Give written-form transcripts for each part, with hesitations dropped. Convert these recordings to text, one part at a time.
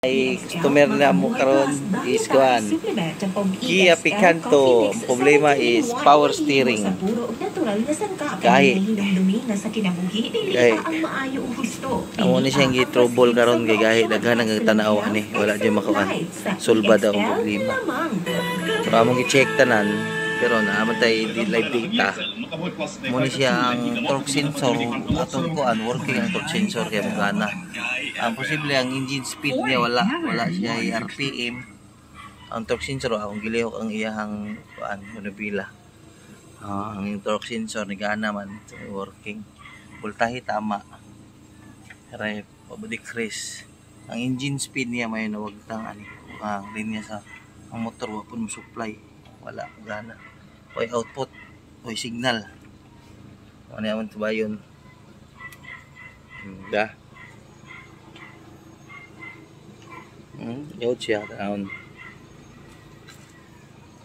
Ay customer na mo karon is kuan Kia Picanto. Ang problema is power steering. Kay amo ni siyang gi-trouble karon kay gahi daghan ang tanaw ani wala jud makuan solba daw ang problema. Pero among gi-check tanan pero naaman tay live data mo ni siya ang torque sensor atong kuan working ang torque sensor kay magana. Ang posible ang engine speed niya wala siya RPM. Ang torque sensor akong gilihok ang iyahang kuan manubila. Ang torque sensor ni gana man working. Voltahe tama. Rep decrease. Ang engine speed niya may nawagtang ani ang linya sa ang motor wa pud mo supply. Wala gana. Oy output, oy signal. Ano naman tubayon. Da. Yun siya down.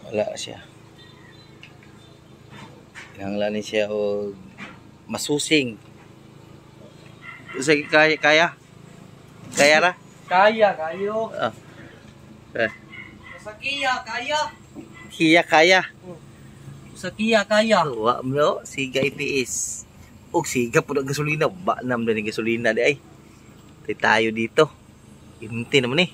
Wala siya. Kinahanglan siya og masusing. Sige kaya ra? Kaya kayo. Sa Kia kaya. Sa Kia kaya. Wa mo siga IPS. Og siga pud ang gasolina, ba nam na ni gasolina di ay. Tayo dito. Inti naman eh.